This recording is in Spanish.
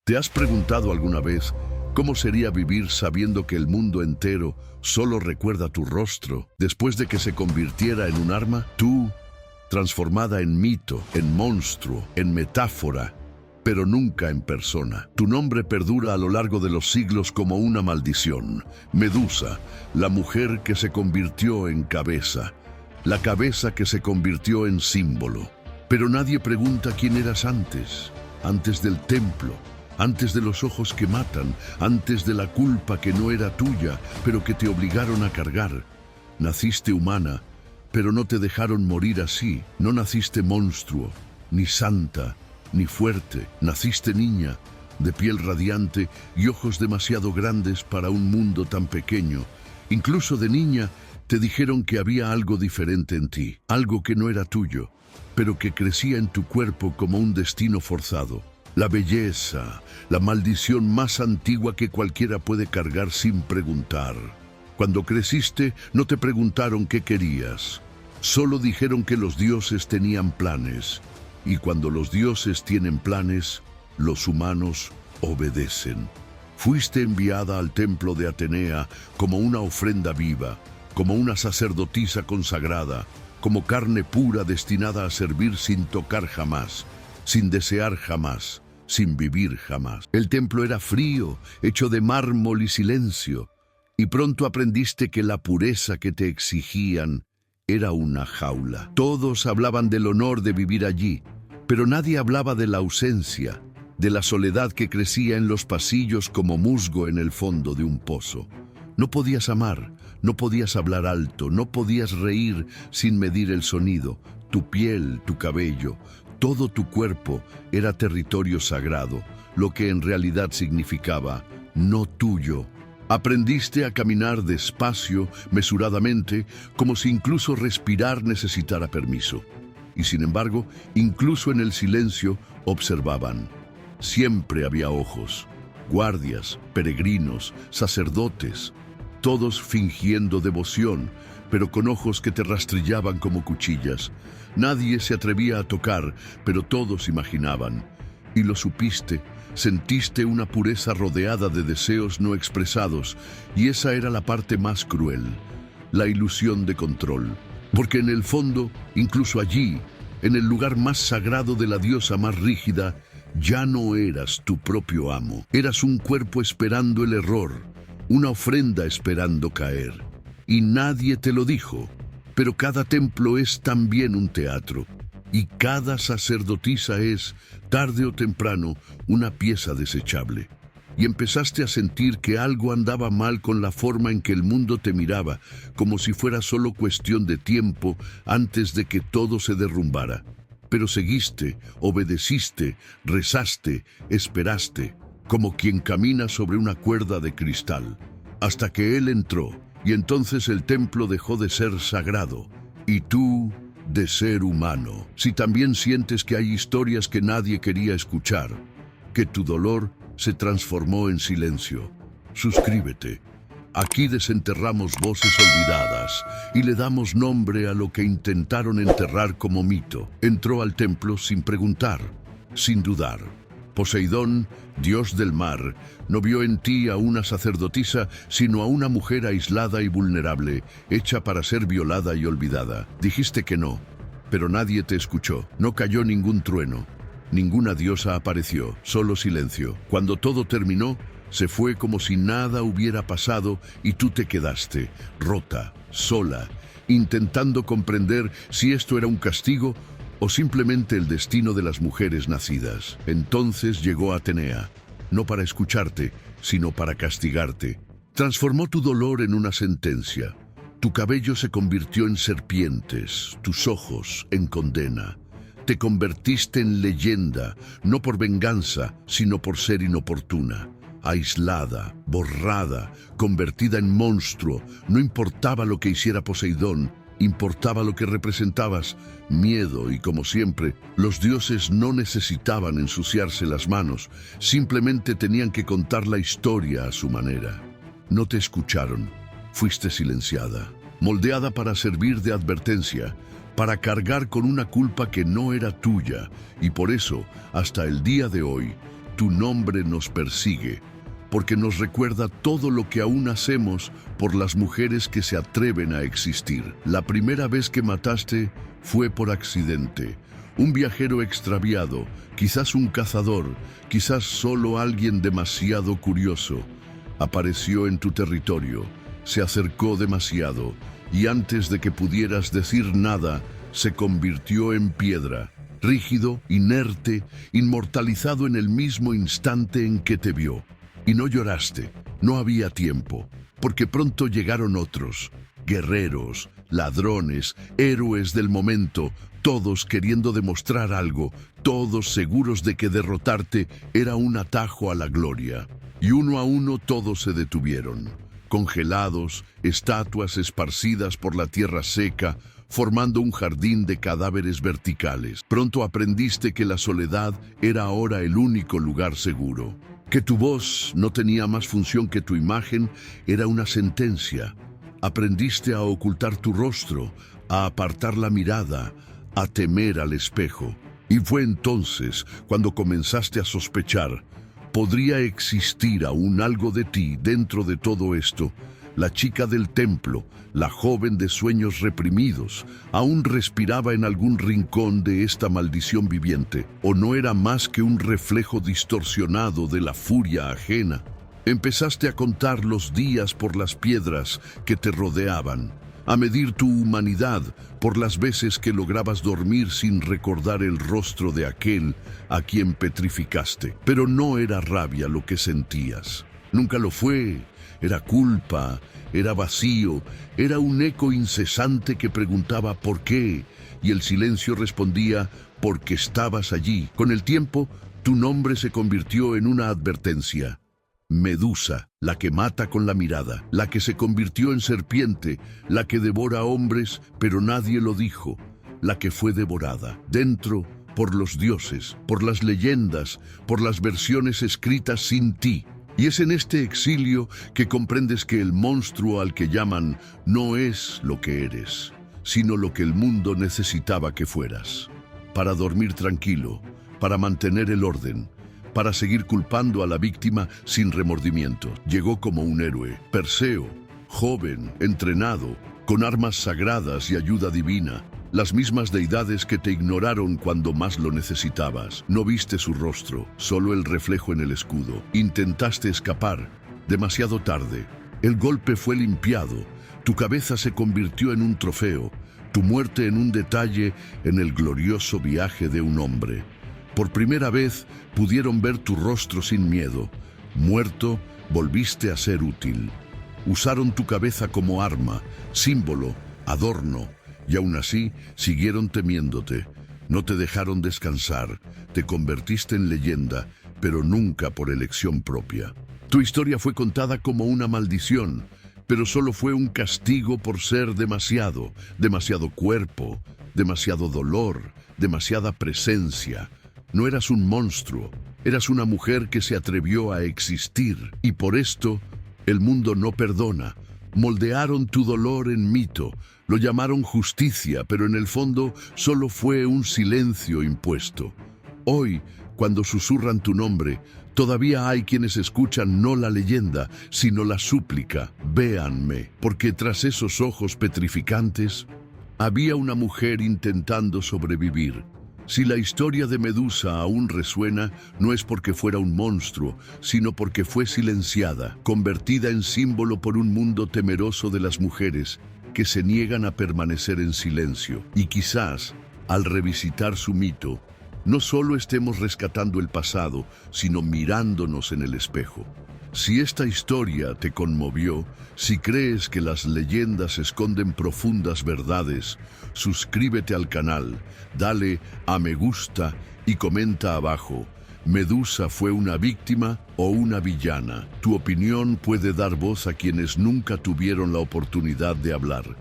¿Te has preguntado alguna vez cómo sería vivir sabiendo que el mundo entero solo recuerda tu rostro después de que se convirtiera en un arma? Tú, transformada en mito, en monstruo, en metáfora, pero nunca en persona. Tu nombre perdura a lo largo de los siglos como una maldición. Medusa, la mujer que se convirtió en cabeza, la cabeza que se convirtió en símbolo. Pero nadie pregunta quién eras antes del templo, antes de los ojos que matan, antes de la culpa que no era tuya, pero que te obligaron a cargar. Naciste humana, pero no te dejaron morir así. No naciste monstruo, ni santa, ni fuerte. Naciste niña, de piel radiante y ojos demasiado grandes para un mundo tan pequeño. Incluso de niña te dijeron que había algo diferente en ti, algo que no era tuyo, pero que crecía en tu cuerpo como un destino forzado. La belleza, la maldición más antigua que cualquiera puede cargar sin preguntar. Cuando creciste, no te preguntaron qué querías. Solo dijeron que los dioses tenían planes. Y cuando los dioses tienen planes, los humanos obedecen. Fuiste enviada al templo de Atenea como una ofrenda viva, como una sacerdotisa consagrada, como carne pura destinada a servir sin tocar jamás, sin desear jamás, sin vivir jamás. El templo era frío, hecho de mármol y silencio, y pronto aprendiste que la pureza que te exigían era una jaula. Todos hablaban del honor de vivir allí, pero nadie hablaba de la ausencia, de la soledad que crecía en los pasillos como musgo en el fondo de un pozo. No podías amar, no podías hablar alto, no podías reír sin medir el sonido. Tu piel, tu cabello, todo tu cuerpo era territorio sagrado, lo que en realidad significaba no tuyo. Aprendiste a caminar despacio, mesuradamente, como si incluso respirar necesitara permiso. Y sin embargo, incluso en el silencio, observaban. Siempre había ojos, guardias, peregrinos, sacerdotes, todos fingiendo devoción, pero con ojos que te rastrillaban como cuchillas. Nadie se atrevía a tocar, pero todos imaginaban. Y lo supiste, sentiste una pureza rodeada de deseos no expresados, y esa era la parte más cruel, la ilusión de control. Porque en el fondo, incluso allí, en el lugar más sagrado de la diosa más rígida, ya no eras tu propio amo. Eras un cuerpo esperando el error, una ofrenda esperando caer. Y nadie te lo dijo, pero cada templo es también un teatro. Y cada sacerdotisa es, tarde o temprano, una pieza desechable. Y empezaste a sentir que algo andaba mal con la forma en que el mundo te miraba, como si fuera solo cuestión de tiempo antes de que todo se derrumbara. Pero seguiste, obedeciste, rezaste, esperaste, como quien camina sobre una cuerda de cristal, hasta que él entró, y entonces el templo dejó de ser sagrado, y tú de ser humano. Si también sientes que hay historias que nadie quería escuchar, que tu dolor se transformó en silencio, suscríbete. Aquí desenterramos voces olvidadas y le damos nombre a lo que intentaron enterrar como mito. Entró al templo sin preguntar, sin dudar. Poseidón, dios del mar, no vio en ti a una sacerdotisa, sino a una mujer aislada y vulnerable, hecha para ser violada y olvidada. Dijiste que no, pero nadie te escuchó. No cayó ningún trueno. Ninguna diosa apareció, solo silencio. Cuando todo terminó, se fue como si nada hubiera pasado y tú te quedaste, rota, sola, intentando comprender si esto era un castigo o simplemente el destino de las mujeres nacidas. Entonces llegó Atenea, no para escucharte, sino para castigarte. Transformó tu dolor en una sentencia. Tu cabello se convirtió en serpientes, tus ojos en condena. Te convertiste en leyenda, no por venganza, sino por ser inoportuna. Aislada, borrada, convertida en monstruo. No importaba lo que hiciera Poseidón, importaba lo que representabas, miedo, y como siempre, los dioses no necesitaban ensuciarse las manos, simplemente tenían que contar la historia a su manera. No te escucharon, fuiste silenciada, moldeada para servir de advertencia, para cargar con una culpa que no era tuya, y por eso, hasta el día de hoy, tu nombre nos persigue, porque nos recuerda todo lo que aún hacemos por las mujeres que se atreven a existir. La primera vez que mataste fue por accidente. Un viajero extraviado, quizás un cazador, quizás solo alguien demasiado curioso, apareció en tu territorio, se acercó demasiado y antes de que pudieras decir nada, se convirtió en piedra, rígido, inerte, inmortalizado en el mismo instante en que te vio. Y no lloraste, no había tiempo, porque pronto llegaron otros, guerreros, ladrones, héroes del momento, todos queriendo demostrar algo, todos seguros de que derrotarte era un atajo a la gloria. Y uno a uno todos se detuvieron, congelados, estatuas esparcidas por la tierra seca, formando un jardín de cadáveres verticales. Pronto aprendiste que la soledad era ahora el único lugar seguro, que tu voz no tenía más función que tu imagen, era una sentencia. Aprendiste a ocultar tu rostro, a apartar la mirada, a temer al espejo. Y fue entonces cuando comenzaste a sospechar, ¿podría existir aún algo de ti dentro de todo esto? La chica del templo, la joven de sueños reprimidos, aún respiraba en algún rincón de esta maldición viviente, o no era más que un reflejo distorsionado de la furia ajena. Empezaste a contar los días por las piedras que te rodeaban, a medir tu humanidad por las veces que lograbas dormir sin recordar el rostro de aquel a quien petrificaste. Pero no era rabia lo que sentías. Nunca lo fue. Era culpa, era vacío, era un eco incesante que preguntaba ¿por qué? Y el silencio respondía porque estabas allí. Con el tiempo, tu nombre se convirtió en una advertencia. Medusa, la que mata con la mirada, la que se convirtió en serpiente, la que devora hombres, pero nadie lo dijo, la que fue devorada, dentro, por los dioses, por las leyendas, por las versiones escritas sin ti. Y es en este exilio que comprendes que el monstruo al que llaman no es lo que eres, sino lo que el mundo necesitaba que fueras. Para dormir tranquilo, para mantener el orden, para seguir culpando a la víctima sin remordimiento. Llegó como un héroe, Perseo, joven, entrenado, con armas sagradas y ayuda divina. Las mismas deidades que te ignoraron cuando más lo necesitabas. No viste su rostro, solo el reflejo en el escudo. Intentaste escapar, demasiado tarde. El golpe fue limpiado, tu cabeza se convirtió en un trofeo, tu muerte en un detalle en el glorioso viaje de un hombre. Por primera vez pudieron ver tu rostro sin miedo. Muerto, volviste a ser útil. Usaron tu cabeza como arma, símbolo, adorno, y aún así siguieron temiéndote. No te dejaron descansar, te convertiste en leyenda, pero nunca por elección propia. Tu historia fue contada como una maldición, pero solo fue un castigo por ser demasiado cuerpo, demasiado dolor, demasiada presencia. No eras un monstruo, eras una mujer que se atrevió a existir, y por esto el mundo no perdona. Moldearon tu dolor en mito, lo llamaron justicia, pero en el fondo solo fue un silencio impuesto. Hoy, cuando susurran tu nombre, todavía hay quienes escuchan no la leyenda, sino la súplica, véanme, porque tras esos ojos petrificantes había una mujer intentando sobrevivir. Si la historia de Medusa aún resuena, no es porque fuera un monstruo, sino porque fue silenciada, convertida en símbolo por un mundo temeroso de las mujeres que se niegan a permanecer en silencio. Y quizás, al revisitar su mito, no solo estemos rescatando el pasado, sino mirándonos en el espejo. Si esta historia te conmovió, si crees que las leyendas esconden profundas verdades, suscríbete al canal, dale a me gusta y comenta abajo, ¿Medusa fue una víctima o una villana? Tu opinión puede dar voz a quienes nunca tuvieron la oportunidad de hablar.